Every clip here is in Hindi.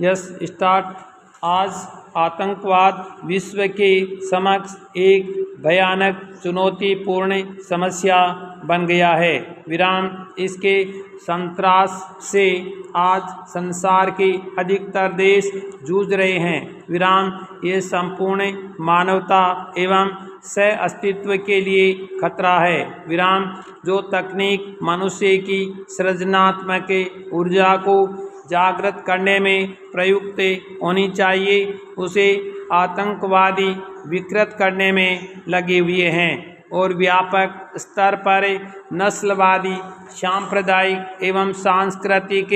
Yes start. आज आतंकवाद विश्व के समक्ष एक भयानक चुनौतीपूर्ण समस्या बन गया है। विराम इसके संत्रास से आज संसार के अधिकतर देश जूझ रहे हैं। विराम ये संपूर्ण मानवता एवं सह अस्तित्व के लिए खतरा है। विराम जो तकनीक मनुष्य की सृजनात्मक ऊर्जा को जागृत करने में प्रयुक्त होनी चाहिए, उसे आतंकवादी विकृत करने में लगे हुए हैं और व्यापक स्तर पर नस्लवादी, सांप्रदायिक एवं सांस्कृतिक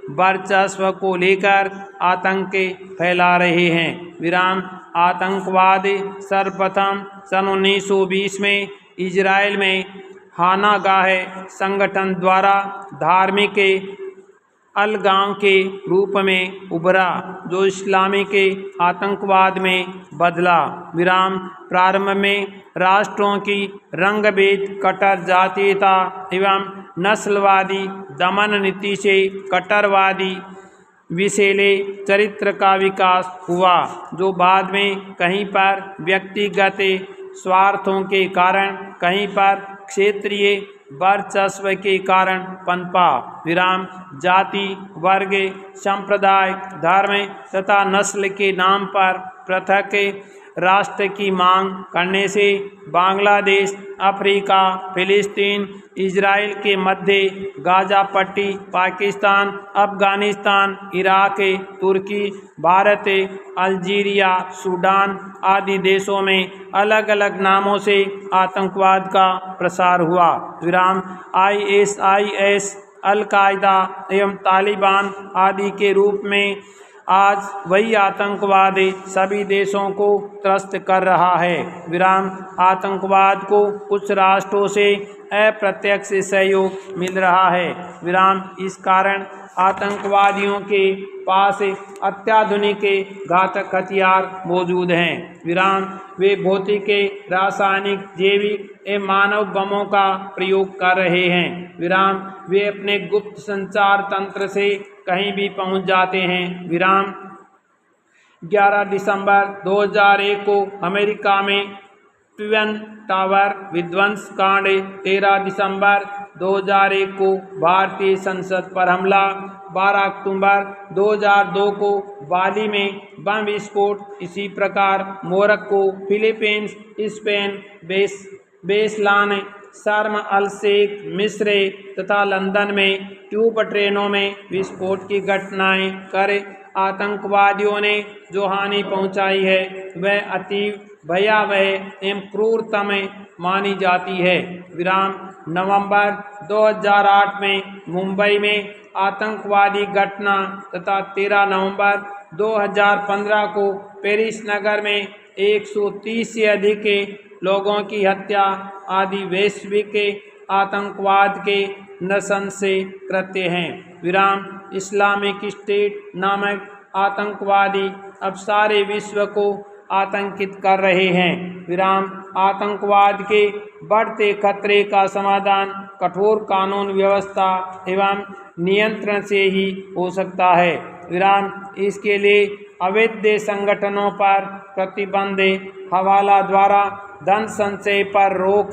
वर्चस्व को लेकर आतंक फैला रहे हैं। विराम आतंकवाद सर्वप्रथम सन 1920 में इजराइल में हानागाह संगठन द्वारा धार्मिक अलगाव के रूप में उभरा, जो इस्लामिक आतंकवाद में बदला। विराम प्रारंभ में राष्ट्रों की रंगभेद, कट्टर जातीयता एवं नस्लवादी दमन नीति से कट्टरवादी विषैले चरित्र का विकास हुआ, जो बाद में कहीं पर व्यक्तिगत स्वार्थों के कारण, कहीं पर क्षेत्रीय वर्चस्व के कारण पनपा। विराम जाति, वर्ग, संप्रदाय, धर्म तथा नस्ल के नाम पर पृथक राष्ट्र की मांग करने से बांग्लादेश, अफ्रीका, फिलिस्तीन, इजराइल के मध्य, गाजा पट्टी, पाकिस्तान, अफगानिस्तान, इराक, तुर्की, भारत, अल्जीरिया, सूडान आदि देशों में अलग अलग नामों से आतंकवाद का प्रसार हुआ। विराम ISIS, अल-कायदा एवं तालिबान आदि के रूप में आज वही आतंकवाद सभी देशों को त्रस्त कर रहा है। विराम आतंकवाद को कुछ राष्ट्रों से अप्रत्यक्ष सहयोग मिल रहा है। विराम इस कारण आतंकवादियों के पास अत्याधुनिक घातक हथियार मौजूद हैं। विराम वे भौतिक, रासायनिक, जैविक एवं मानव बमों का प्रयोग कर रहे हैं। विराम वे अपने गुप्त संचार तंत्र से कहीं भी पहुंच जाते हैं। विराम 11 दिसंबर 2001 को अमेरिका में ट्विन टावर विध्वंस कांड, 13 दिसंबर 2001 को भारतीय संसद पर हमला, 12 अक्टूबर 2002 को बाली में बम विस्फोट, इसी प्रकार मोरक्को, फिलीपींस, स्पेन, बेसलान, शर्म अल शेख, मिस्र तथा लंदन में ट्यूब ट्रेनों में विस्फोट की घटनाएं कर आतंकवादियों ने जो हानि पहुंचाई है वह अति भयावह एवं क्रूरतम मानी जाती है। विराम नवंबर 2008 में मुंबई में आतंकवादी घटना तथा 13 नवंबर 2015 को पेरिस नगर में 130 से अधिक लोगों की हत्या आदि वैश्विक आतंकवाद के नृशंस कृत्य हैं। विराम इस्लामिक स्टेट नामक आतंकवादी अब सारे विश्व को आतंकित कर रहे हैं। विराम आतंकवाद के बढ़ते खतरे का समाधान कठोर कानून व्यवस्था एवं नियंत्रण से ही हो सकता है। विराम इसके लिए अवैध संगठनों पर प्रतिबंध, हवाला द्वारा धन संचय पर रोक,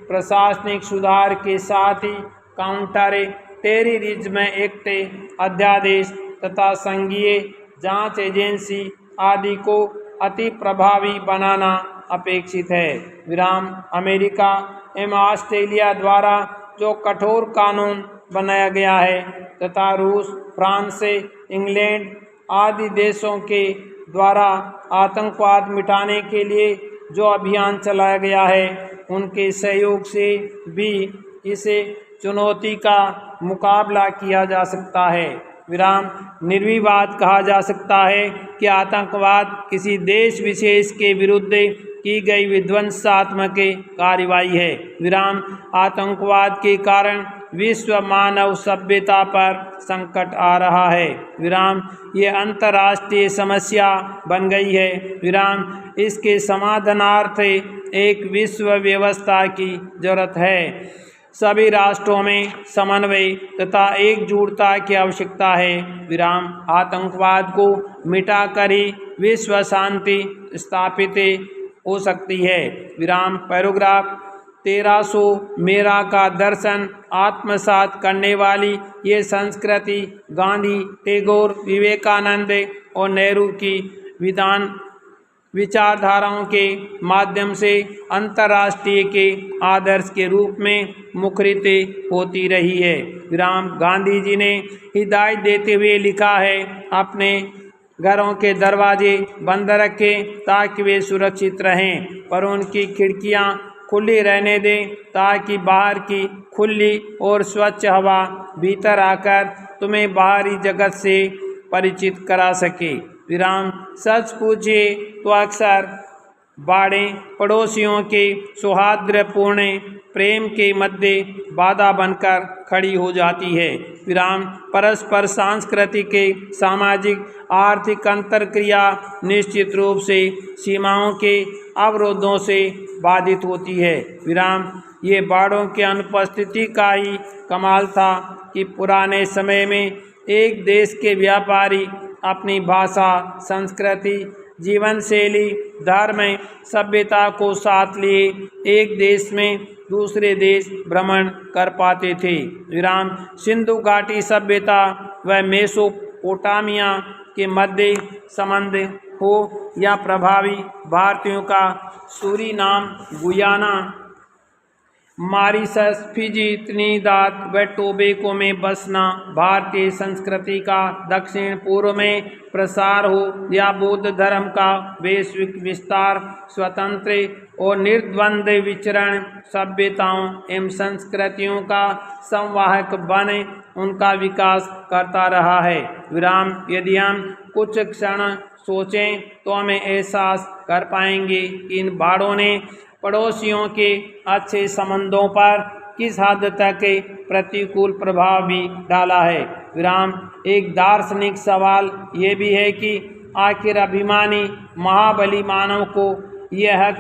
प्रशासनिक सुधार के साथ ही काउंटर टेररिज्म एक्ट अध्यादेश तथा संघीय जांच एजेंसी आदि को अति प्रभावी बनाना अपेक्षित है। विराम अमेरिका एवं ऑस्ट्रेलिया द्वारा जो कठोर कानून बनाया गया है तथा रूस, फ्रांस, इंग्लैंड आदि देशों के द्वारा आतंकवाद मिटाने के लिए जो अभियान चलाया गया है, उनके सहयोग से भी इस चुनौती का मुकाबला किया जा सकता है। विराम निर्विवाद कहा जा सकता है कि आतंकवाद किसी देश विशेष के विरुद्ध की गई विध्वंसात्मक कार्रवाई है। विराम आतंकवाद के कारण विश्व मानव सभ्यता पर संकट आ रहा है। विराम ये अंतर्राष्ट्रीय समस्या बन गई है। विराम इसके समाधानार्थ एक विश्व व्यवस्था की जरूरत है। सभी राष्ट्रों में समन्वय तथा एकजुटता की आवश्यकता है। विराम आतंकवाद को मिटाकर ही विश्व शांति स्थापित हो सकती है। विराम पैराग्राफ 1300 मेरा का दर्शन आत्मसात करने वाली ये संस्कृति गांधी, टैगोर, विवेकानंद और नेहरू की विचारधाराओं के माध्यम से अंतर्राष्ट्रीय के आदर्श के रूप में मुखरित होती रही है। विराम गांधी जी ने हिदायत देते हुए लिखा है, अपने घरों के दरवाजे बंद रखें ताकि वे सुरक्षित रहें, पर उनकी खिड़कियां खुली रहने दें ताकि बाहर की खुली और स्वच्छ हवा भीतर आकर तुम्हें बाहरी जगत से परिचित करा सके। विराम सच पूछिए तो अक्सर बाड़ें पड़ोसियों के सौहार्दपूर्ण प्रेम के मध्य बाधा बनकर खड़ी हो जाती है। विराम परस्पर सांस्कृतिक, सामाजिक, आर्थिक अंतरक्रिया निश्चित रूप से सीमाओं के अवरोधों से बाधित होती है। विराम ये बाड़ों की अनुपस्थिति का ही कमाल था कि पुराने समय में एक देश के व्यापारी अपनी भाषा, संस्कृति, जीवन शैली, धर्म, सभ्यता को साथ लिए एक देश में दूसरे देश भ्रमण कर पाते थे। विराम सिंधु घाटी सभ्यता व मेसोपोटामिया के मध्य संबंध हो या प्रभावी भारतीयों का Suriname, Guyana, Mauritius, Fiji, Trinidad व टोबैगो में बसना, भारतीय संस्कृति का दक्षिण पूर्व में प्रसार हो या बौद्ध धर्म का वैश्विक विस्तार, स्वतंत्र और निर्द्वंद विचरण सभ्यताओं एवं संस्कृतियों का संवाहक बने उनका विकास करता रहा है। विराम यदि हम कुछ क्षण सोचें तो हमें एहसास कर पाएंगे कि इन बाड़ों ने पड़ोसियों के अच्छे संबंधों पर किस हद तक प्रतिकूल प्रभाव भी डाला है। विराम एक दार्शनिक सवाल ये भी है कि आखिर अभिमानी महाबली मानव को यह हक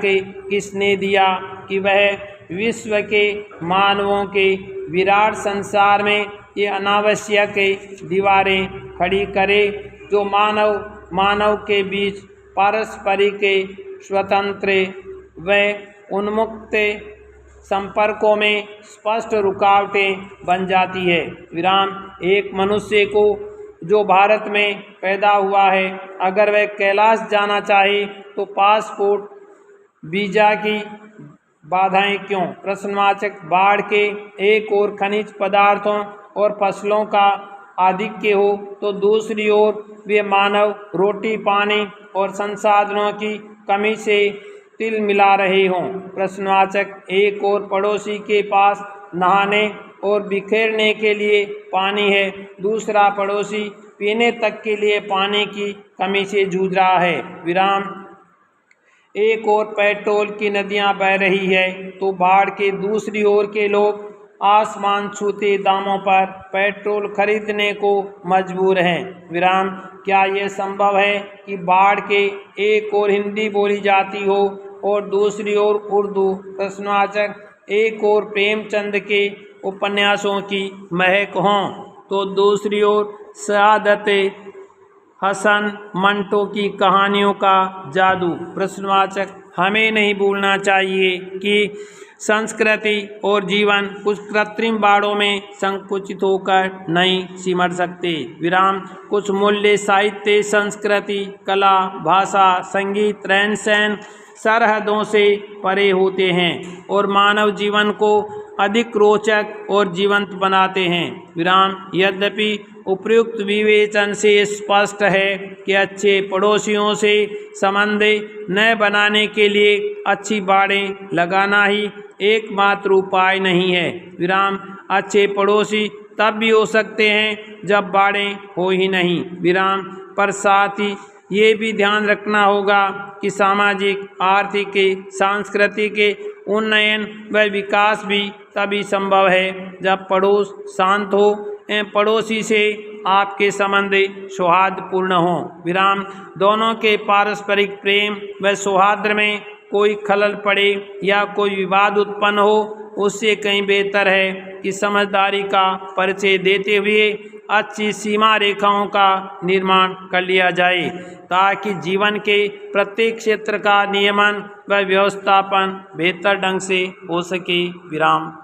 किसने दिया कि वह विश्व के मानवों के विराट संसार में ये अनावश्यक दीवारें खड़ी करे जो मानव के बीच पारस्परिक स्वतंत्र व उन्मुक्त संपर्कों में स्पष्ट रुकावटें बन जाती है। विराम एक मनुष्य को जो भारत में पैदा हुआ है, अगर वह कैलाश जाना चाहे तो पासपोर्ट, वीजा की बाधाएं क्यों? प्रश्नवाचक। बाढ़ के एक ओर खनिज पदार्थों और फसलों का आधिक्य हो तो दूसरी ओर वे मानव रोटी, पानी और संसाधनों की कमी से तिल मिला रहे हों। प्रश्नवाचक। एक और पड़ोसी के पास नहाने और बिखेरने के लिए पानी है, दूसरा पड़ोसी पीने तक के लिए पानी की कमी से जूझ रहा है। विराम एक और पेट्रोल की नदियां बह रही है तो बाढ़ के दूसरी ओर के लोग आसमान छूते दामों पर पेट्रोल खरीदने को मजबूर हैं। विराम क्या यह संभव है कि बाढ़ के एक ओर हिंदी बोली जाती हो और दूसरी ओर उर्दू? प्रश्नवाचक। एक ओर प्रेमचंद के उपन्यासों की महक हों तो दूसरी ओर सआदत हसन मंटो की कहानियों का जादू। प्रश्नवाचक। हमें नहीं भूलना चाहिए कि संस्कृति और जीवन कुछ कृत्रिम बाड़ों में संकुचित होकर नहीं सिमट सकते। विराम कुछ मूल्य साहित्य, संस्कृति, कला, भाषा, संगीत, रहन सहन सरहदों से परे होते हैं और मानव जीवन को अधिक रोचक और जीवंत बनाते हैं। विराम यद्यपि उपयुक्त विवेचन से स्पष्ट है कि अच्छे पड़ोसियों से संबंध न बनाने के लिए अच्छी बाड़ें लगाना ही एकमात्र उपाय नहीं है। विराम अच्छे पड़ोसी तब भी हो सकते हैं जब बाड़ें हो ही नहीं। विराम पर साथ ही ये भी ध्यान रखना होगा कि सामाजिक, आर्थिक, सांस्कृतिक उन्नयन व विकास भी तभी संभव है जब पड़ोस शांत हो एवं पड़ोसी से आपके संबंध सौहार्दपूर्ण हो। विराम दोनों के पारस्परिक प्रेम व सौहार्द में कोई खलल पड़े या कोई विवाद उत्पन्न हो उससे कहीं बेहतर है कि समझदारी का परिचय देते हुए अच्छी सीमा रेखाओं का निर्माण कर लिया जाए, ताकि जीवन के प्रत्येक क्षेत्र का नियमन व व्यवस्थापन बेहतर ढंग से हो सके। विराम।